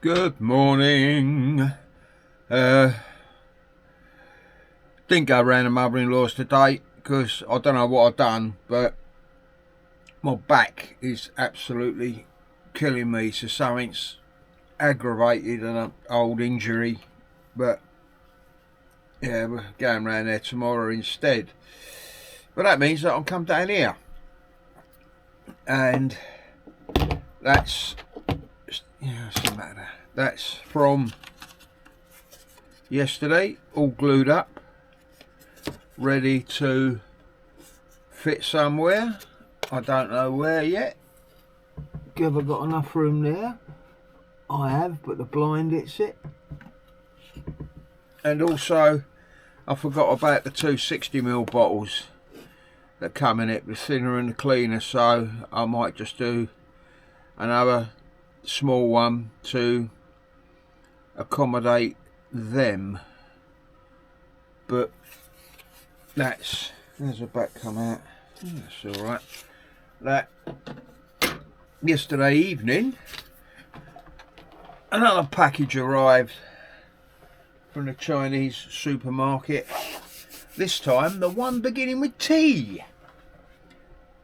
Good morning. Didn't go round to mother-in-law's today because I don't know what I've done, but my back is absolutely killing me. So something's aggravated an old injury, but yeah, we're going round there tomorrow instead. But that means that I'll come down here, and that's what's the matter? That's from yesterday, all glued up, ready to fit somewhere. I don't know where yet. Have I got enough room there? I have, but the blind hits it. And also, I forgot about the two 60ml bottles that come in it, the thinner and the cleaner, so I might just do another small one to accommodate them. But there's the back come out. That's alright. That yesterday evening, another package arrived from the Chinese supermarket. This time the one beginning with T.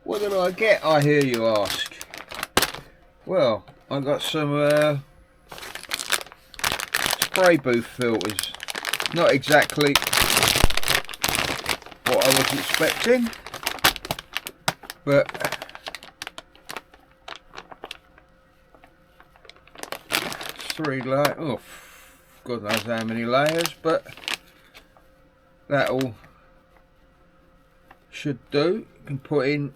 What did I get, I hear you ask? Well, I got some spray booth filters. Not exactly what I was expecting, but three layers. Oh, God knows how many layers, but that'll should do. You can put in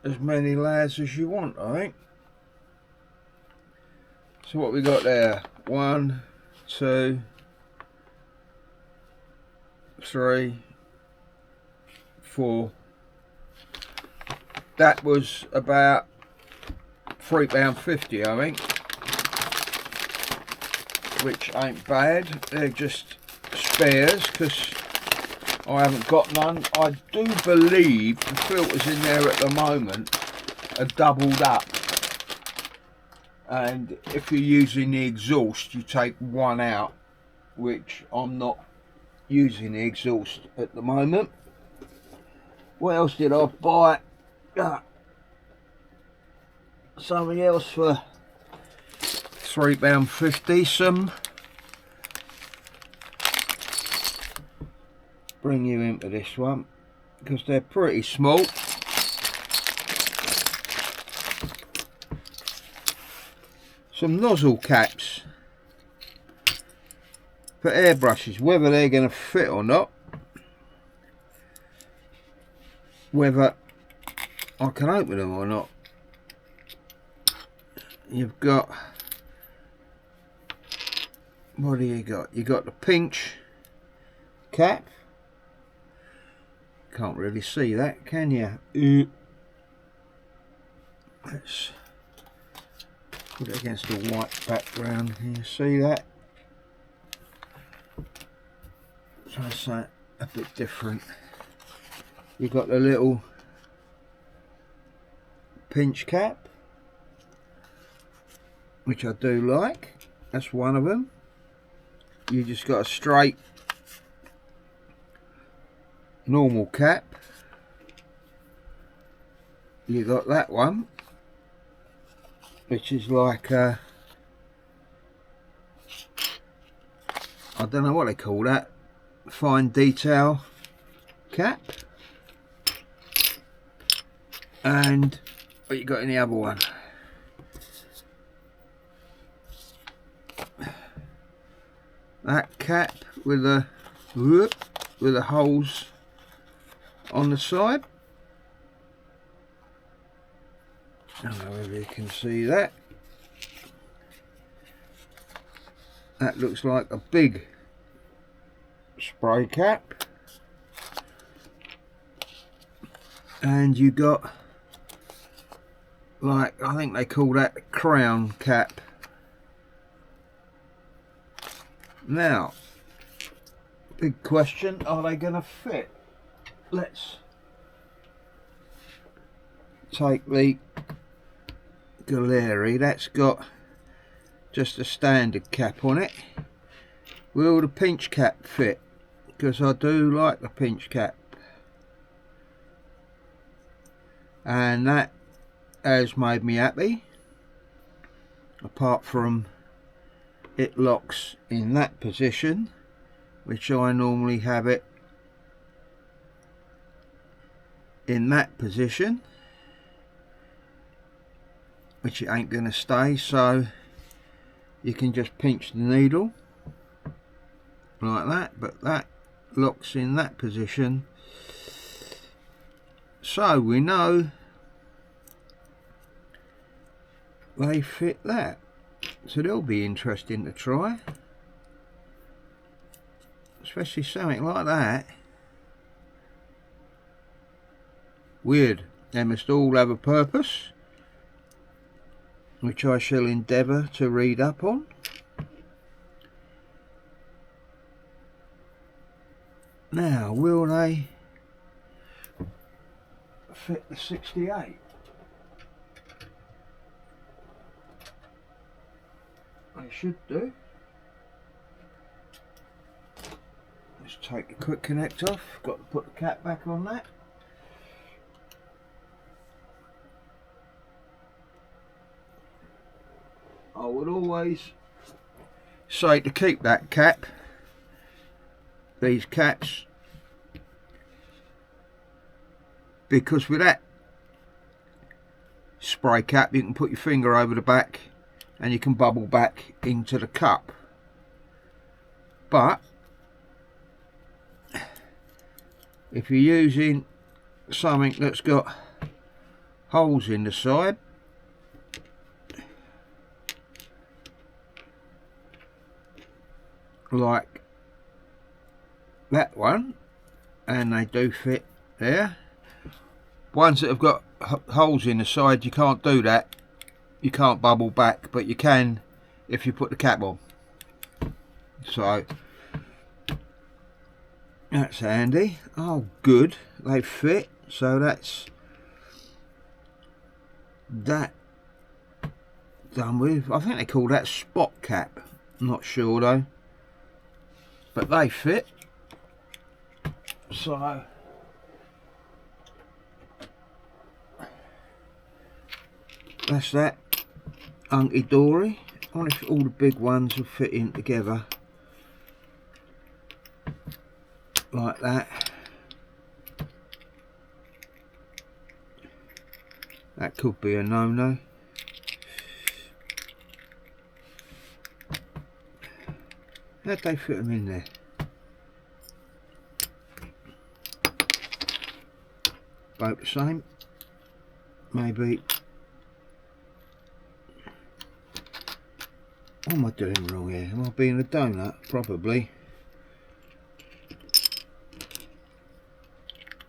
as many layers as you want, I think. So what we got there? 1, 2, 3, 4. That was about £3.50, I think, which ain't bad. They're just spares because I haven't got none. I do believe the filters in there at the moment are doubled up, and if you're using the exhaust you take one out, which I'm not using the exhaust at the moment. What else did I buy? Something else for £3.50. Some bring you into this one because they're pretty small. Some nozzle caps for airbrushes, whether they're going to fit or not, whether I can open them or not. You've got, what do you got? You got the pinch cap. Can't really see that, can you? Let's put it against a white background. Can you see that? Try something a bit different. You've got the little pinch cap, which I do like. That's one of them. You just got a straight normal cap. You got that one, which is like I don't know what they call that, fine detail cap. And what you got in the other one? That cap with the holes on the side. I don't know whether you can see that. That looks like a big spray cap. And you got, like, I think they call that a crown cap. Now, big question, are they going to fit? Let's take the Kaleido. That's got just a standard cap on it. Will the pinch cap fit? Because I do like the pinch cap, and that has made me happy, apart from it locks in that position, which I normally have it in that position, which it ain't gonna stay, so you can just pinch the needle like that, but that locks in that position, so we know they fit that. So they'll be interesting to try, especially something like that. Weird. They must all have a purpose, which I shall endeavour to read up on. Now, will they fit the 68? They should do. Let's take the quick connect off. Got to put the cap back on that. I would always say to keep that cap, these caps, because with that spray cap you can put your finger over the back and you can bubble back into the cup. But if you're using something that's got holes in the side, like that one, and they do fit there. Ones that have got holes in the side, you can't do that. You can't bubble back, but you can if you put the cap on. So that's handy. Oh good, they fit. So that's that done with. I think they call that spot cap, I'm not sure though, but they fit. So that's that hunky dory. I wonder if all the big ones will fit in together like that. That could be a no-no. How'd they fit them in there? Both the same. Maybe. What am I doing wrong here? Am I being a donut? Probably.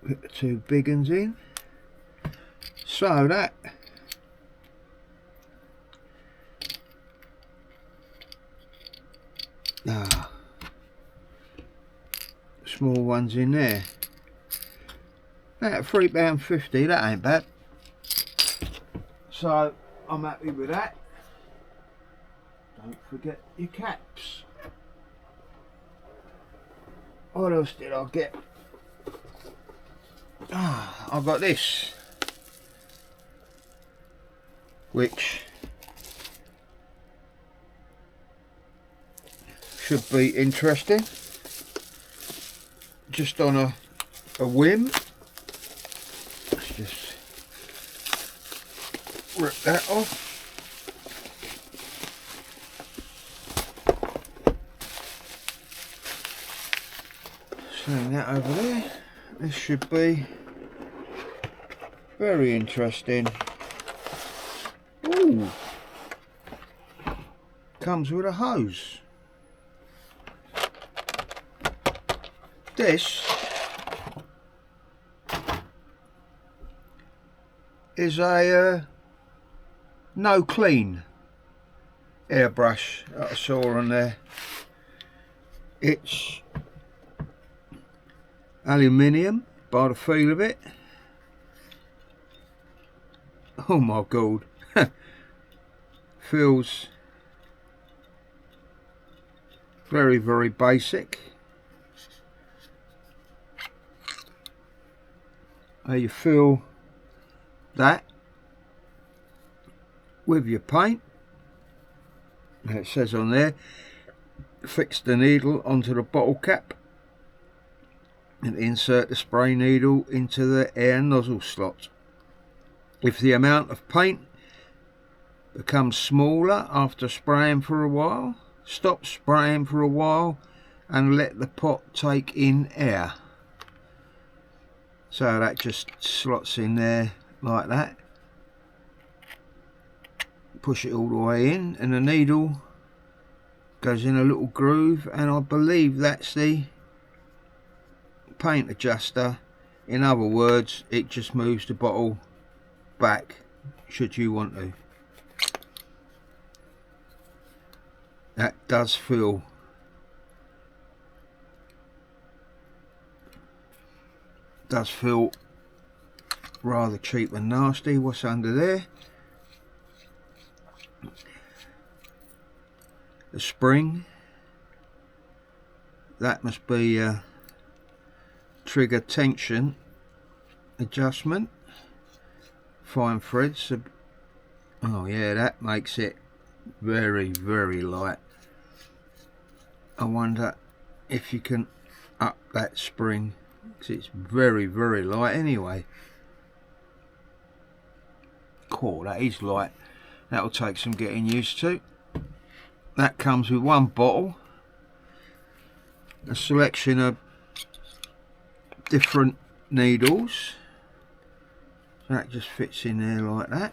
Put the two big ones in. So that small ones in there. At £3.50, that ain't bad. So I'm happy with that. Don't forget your caps. What else did I get? I got this, which should be interesting. Just on a whim. Let's just rip that off. Sling that over there. This should be very interesting. Ooh, comes with a hose. This is a no clean airbrush that I saw on there. It's aluminium by the feel of it. Oh my god. Feels Very, very basic. How you fill that with your paint. And it says on there, fix the needle onto the bottle cap and insert the spray needle into the air nozzle slot. If the amount of paint becomes smaller after spraying for a while, stop spraying for a while and let the pot take in air. So that just slots in there like that. Push it all the way in and the needle goes in a little groove, and I believe that's the paint adjuster. In other words, it just moves the bottle back should you want to. That does feel rather cheap and nasty. What's under there? The spring. That must be a trigger tension adjustment. Fine threads. Oh yeah, that makes it very, very light. I wonder if you can up that spring, because it's very, very light anyway. Cool, that is light. That'll take some getting used to. That comes with one bottle, a selection of different needles. That just fits in there like that.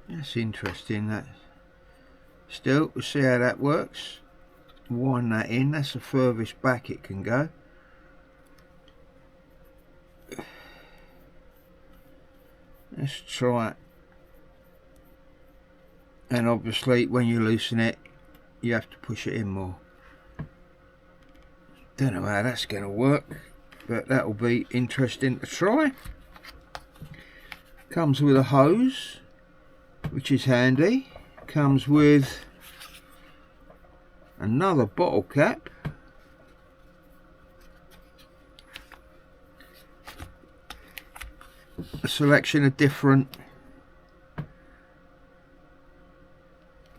That's interesting. That still, we'll see how that works. Wind that in. That's the furthest back it can go. Let's try it. And obviously when you loosen it, you have to push it in more. Don't know how that's going to work, but that'll be interesting to try. Comes with a hose, which is handy. Comes with another bottle cap. A selection of different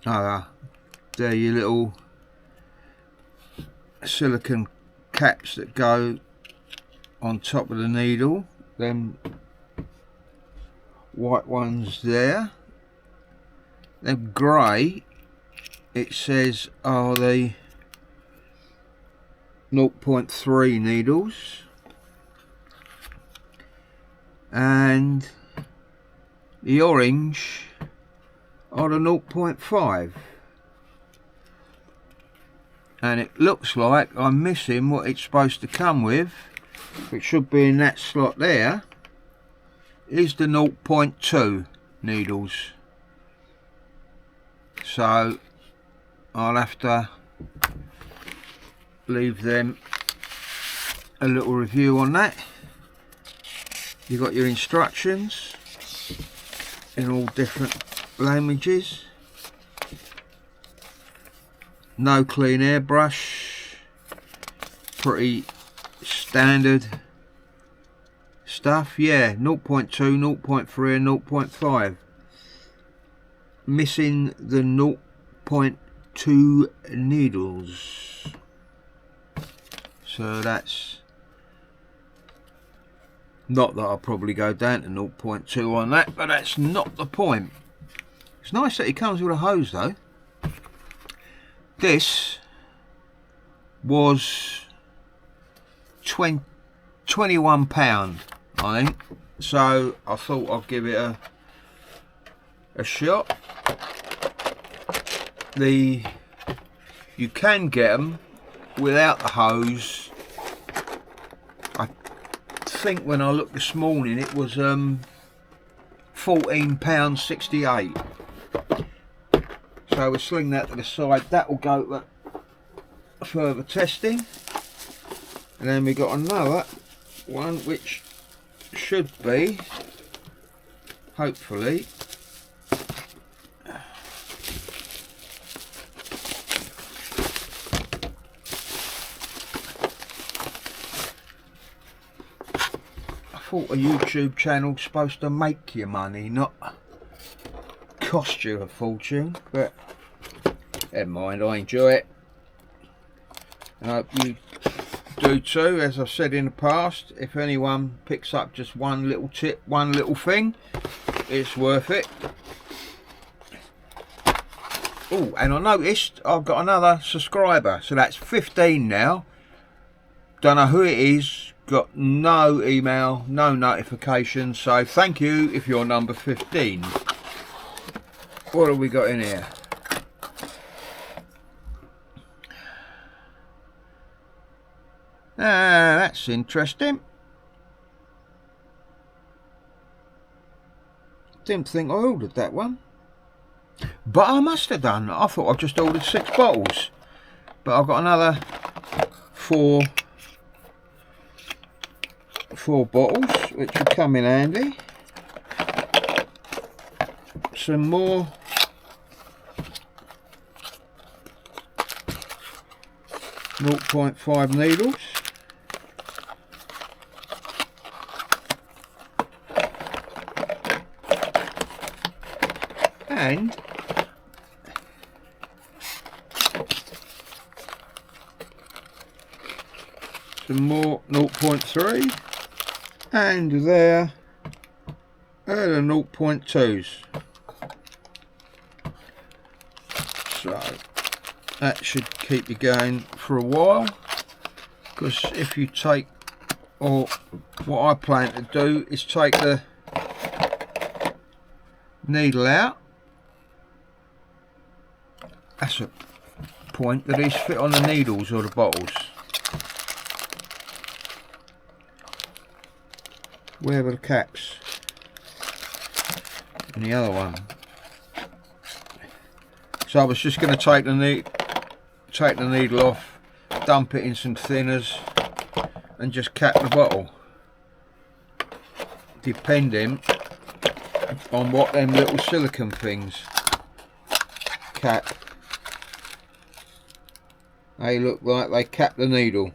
they're your little silicone caps that go on top of the needle. Them white ones there. Them grey, it says, are the 0.3 needles, and the orange are the 0.5. And it looks like I'm missing what it's supposed to come with, which should be in that slot there, is the 0.2 needles. So I'll have to leave them a little review on that. You've got your instructions in all different languages. No clean airbrush, pretty standard stuff. Yeah, 0.2, 0.3 and 0.5. Missing the 0.2 needles. So that's not that I'll probably go down to 0.2 on that, but that's not the point. It's nice that it comes with a hose though. This was £21, I think. So I thought I'd give it a shot. You can get them without the hose. I think when I looked this morning it was £14.68. So we'll sling that to the side. That will go to further testing. And then we got another one which should be, hopefully, thought a YouTube channel's supposed to make you money, not cost you a fortune, but never mind, I enjoy it. I hope you do too. As I've said in the past, if anyone picks up just one little tip, one little thing, it's worth it. Oh, and I noticed I've got another subscriber, so that's 15 now. Don't know who it is, got no email, no notification, so thank you if you're number 15. What have we got in here? That's interesting. Didn't think I ordered that one. But I must have done. I thought I just ordered 6 bottles. But I've got another four bottles, which will come in handy. Some more .5 needles. And some more 0.3, and there are the 0.2s. So that should keep you going for a while, because if you take, or what I plan to do is take the needle out. That's a point, that these fit on the needles or the bottles. Where were the caps? And the other one. So I was just going to take the needle off, dump it in some thinners, and just cap the bottle, depending on what them little silicone things cap. They look like they cap the needle,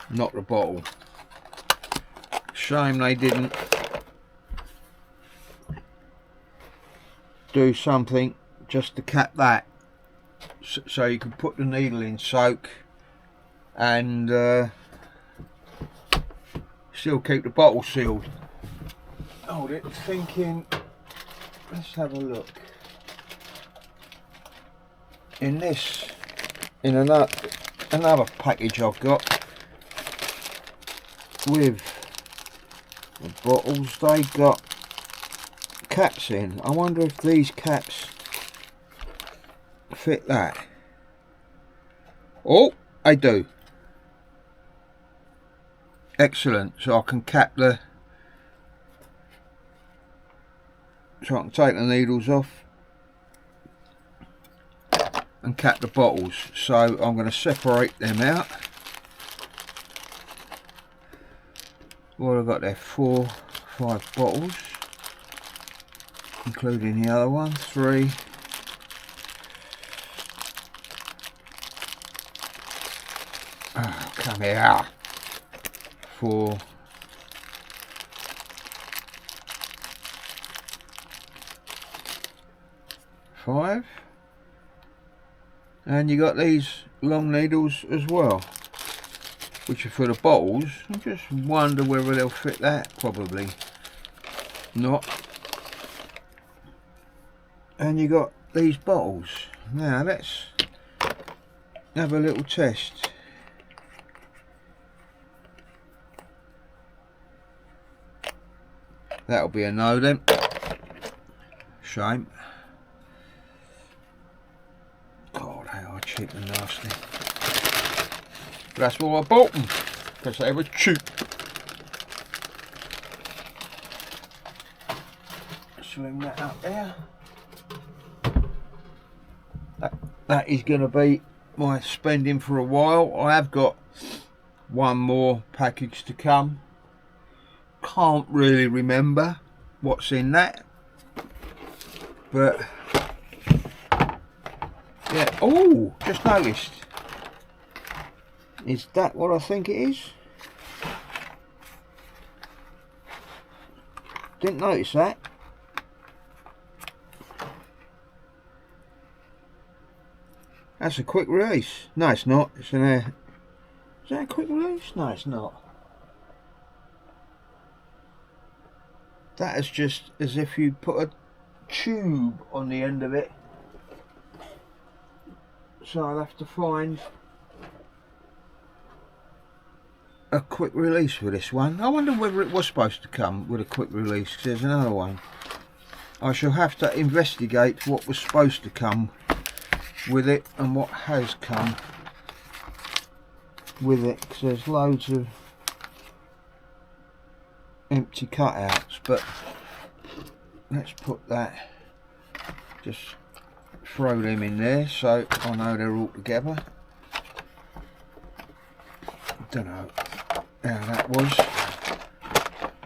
not the bottle. Shame they didn't do something just to cap that, so you could put the needle in soak and still keep the bottle sealed. Hold it, thinking, let's have a look. In this, in another package I've got with the bottles, they got caps in. I wonder if these caps fit that. Oh, they do. Excellent. So I can cap the, so I can take the needles off and cap the bottles. So I'm going to separate them out. What have I got there? 4, 5 bottles, including the other one. 3, oh, come here. 4, 5, and you got these long needles as well, which are for the bottles. I just wonder whether they'll fit that. Probably not. And you got these bottles. Now let's have a little test. That'll be a no then. Shame. God, they are cheap and nasty. But that's why I bought them, because they were cheap. Sling that up there. That is going to be my spending for a while. I have got one more package to come. Can't really remember what's in that, but yeah. Oh, just noticed Is that what I think it is? Didn't notice that. That's a quick release. No, it's not. It's an air. Is that a quick release? No, it's not. That is just as if you put a tube on the end of it. So I'll have to find a quick release for this one. I wonder whether it was supposed to come with a quick release. There's another one. I shall have to investigate what was supposed to come with it and what has come with it, because there's loads of empty cutouts. But let's put that, just throw them in there so I know they're all together. Don't know how that was.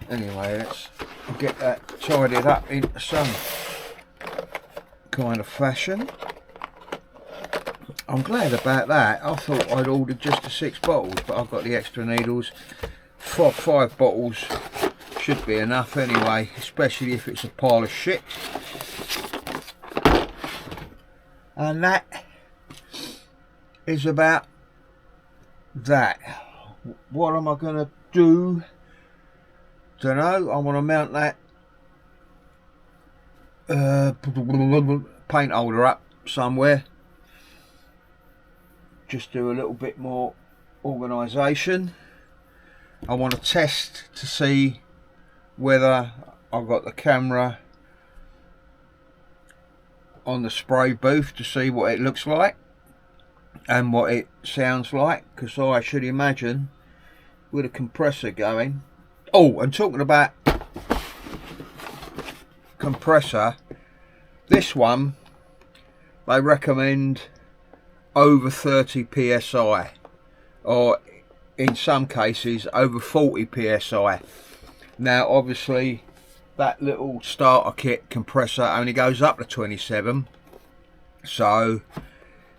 Anyway, let's get that tidied up into some kind of fashion. I'm glad about that. I thought I'd ordered just the 6 bottles, but I've got the extra needles. 5 bottles should be enough anyway, especially if it's a pile of shit. And that is about that. What am I going to do? Don't know. I want to mount that paint holder up somewhere. Just do a little bit more organisation. I want to test to see whether I've got the camera on the spray booth to see what it looks like and what it sounds like, because I should imagine with a compressor going. Oh, and talking about compressor, this one they recommend over 30 psi, or in some cases over 40 psi. Now obviously that little starter kit compressor only goes up to 27, so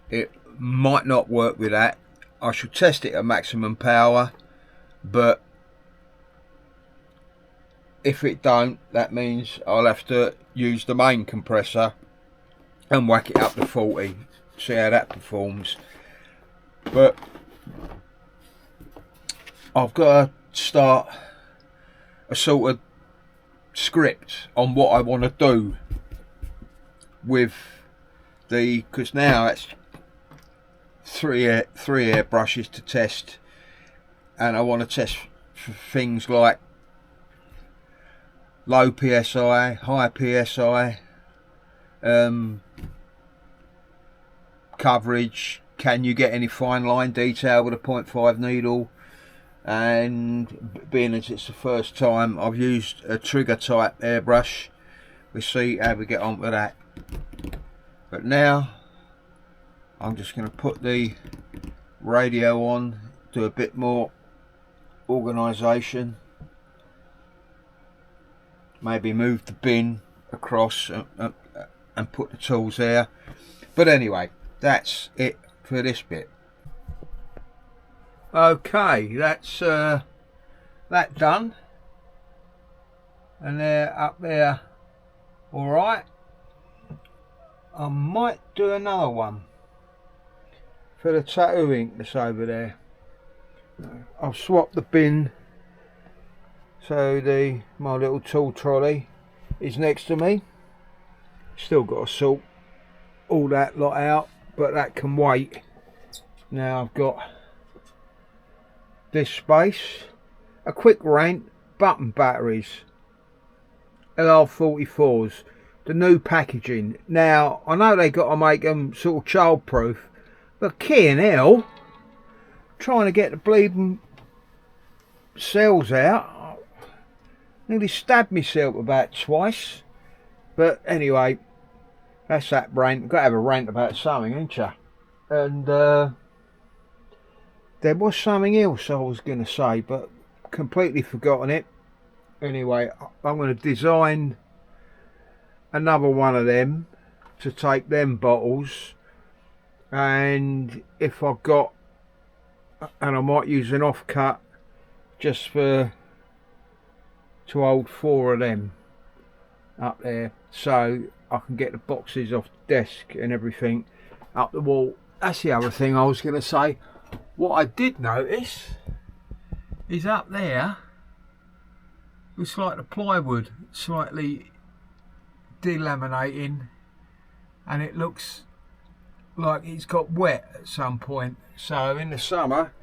it might not work with that. I should test it at maximum power, but if it don't, that means I'll have to use the main compressor and whack it up to 40, see how that performs. But I've got to start a sort of script on what I want to do with the, because now it's three airbrushes to test, and I want to test for things like low psi, high psi, coverage. Can you get any fine line detail with a 0.5 needle? And being as it's the first time I've used a trigger type airbrush, we'll see how we get on with that. But now I'm just going to put the radio on, do a bit more organisation, maybe move the bin across and put the tools there. But anyway, that's it for this bit. Okay, that's that done, and they're up there all right. I might do another one for the tattoo ink that's over there. I've swapped the bin, so my little tool trolley is next to me. Still got to sort all that lot out, but that can wait. Now I've got this space, a quick rant, button batteries, LR44s, the new packaging. Now I know they got to make them sort of child proof, but key and hell, trying to get the bleeding cells out, nearly stabbed myself about twice. But anyway, that's that rant. Got to have a rant about something, ain't you? And there was something else I was going to say, but completely forgotten it. Anyway, I'm going to design another one of them to take them bottles, and if I've got and I might use an offcut just to hold 4 of them up there, so I can get the boxes off the desk and everything up the wall. That's the other thing I was going to say. What I did notice is up there, looks like the plywood slightly delaminating, and it looks like it's got wet at some point. So in the summer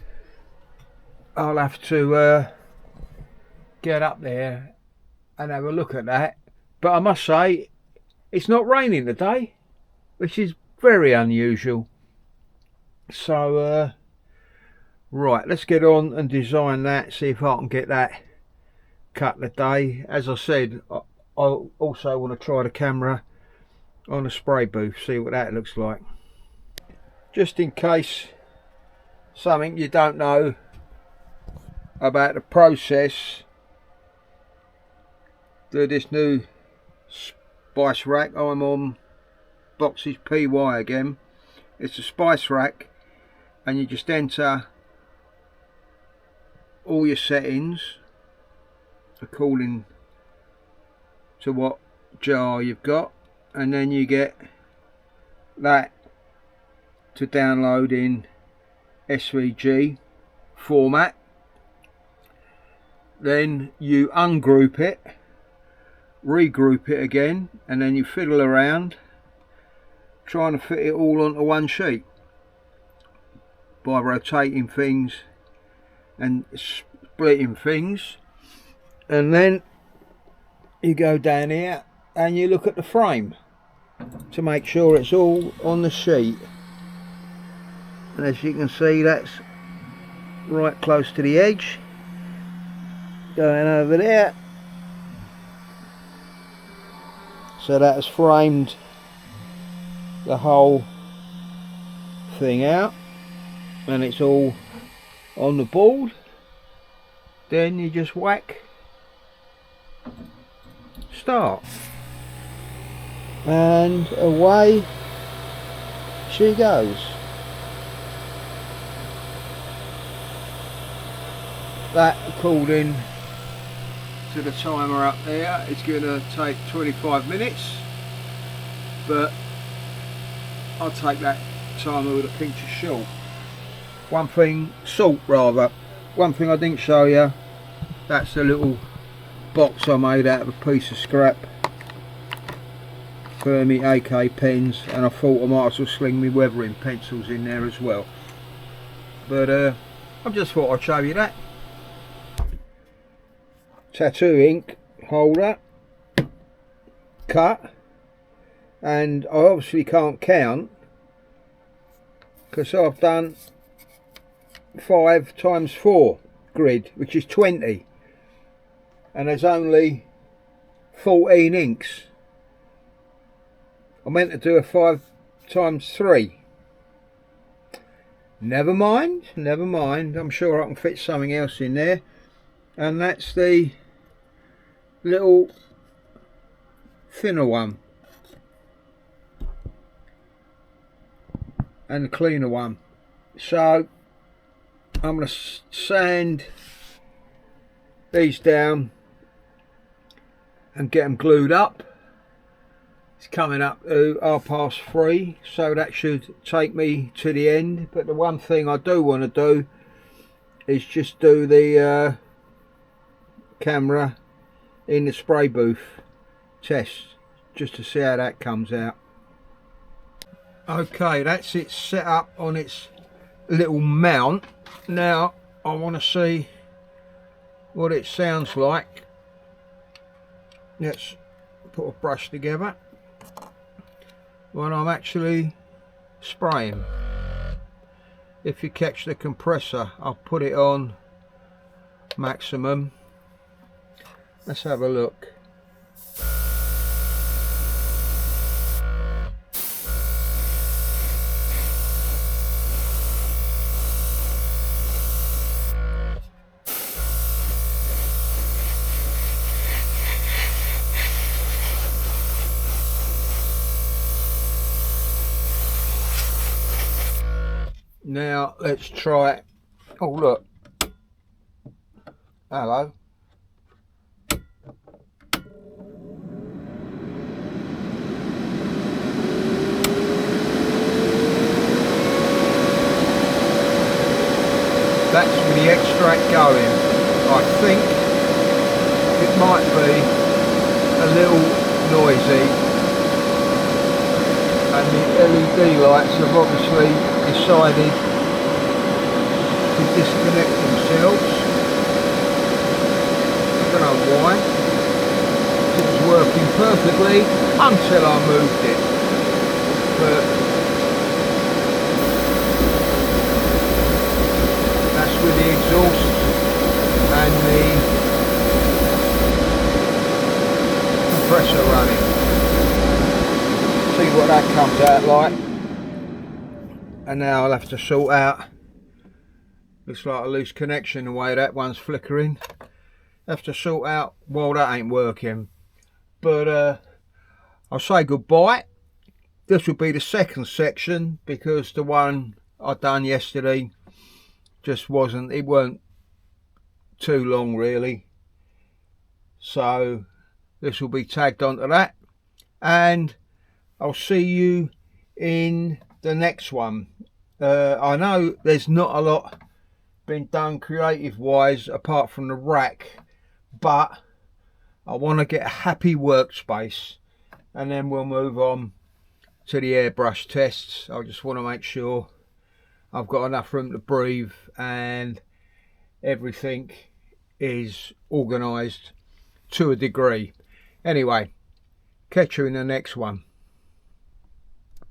I'll have to get up there and have a look at that. But I must say, it's not raining today, which is very unusual. So right, let's get on and design that, see if I can get that cut today. As I said, I also want to try the camera on a spray booth, see what that looks like. Just in case something you don't know about the process to this new spice rack. I'm on boxes PY again. It's a spice rack, and you just enter all your settings according to what jar you've got, and then you get that to download in SVG format. Then you ungroup it, regroup it again, and then you fiddle around trying to fit it all onto one sheet by rotating things and splitting things. And then you go down here and you look at the frame to make sure it's all on the sheet, and as you can see, that's right close to the edge. Going over there, so that has framed the whole thing out, and it's all on the board. Then you just whack start, and away she goes. That, according to the timer up there, it's going to take 25 minutes, but I'll take that timer with a pinch of salt. One thing I didn't show you, that's the little box I made out of a piece of scrap for me AK pens, and I thought I might as well sling me weathering pencils in there as well. But I just thought I'd show you that. Tattoo ink holder, cut, and I obviously can't count because I've done 5 times 4 grid, which is 20, and there's only 14 inks. I meant to do a 5 times 3. Never mind, I'm sure I can fit something else in there. And that's the little thinner one and the cleaner one. So I'm going to sand these down and get them glued up. It's coming up to 3:30, so that should take me to the end. But the one thing I do want to do is just do the camera in the spray booth test, just to see how that comes out. Okay, that's it set up on its little mount. Now I want to see what it sounds like. Let's put a brush together when I'm actually spraying. If you catch the compressor, I'll put it on maximum. Let's have a look. Now let's try Oh look, hello. That's with the extract going. I think it might be a little noisy, and the LED lights have obviously decided to disconnect themselves. I don't know why. It was working perfectly until I moved it. But that's with the exhaust and the compressor running. See what that comes out like. And now I'll have to sort out, looks like a loose connection the way that one's flickering. Have to sort out while that ain't working. But I'll say goodbye. This will be the second section because the one I done yesterday just weren't too long really. So this will be tagged onto that, and I'll see you in the next one. I know there's not a lot been done creative wise apart from the rack, but I want to get a happy workspace, and then we'll move on to the airbrush tests. I just want to make sure I've got enough room to breathe and everything is organised to a degree. Anyway, catch you in the next one.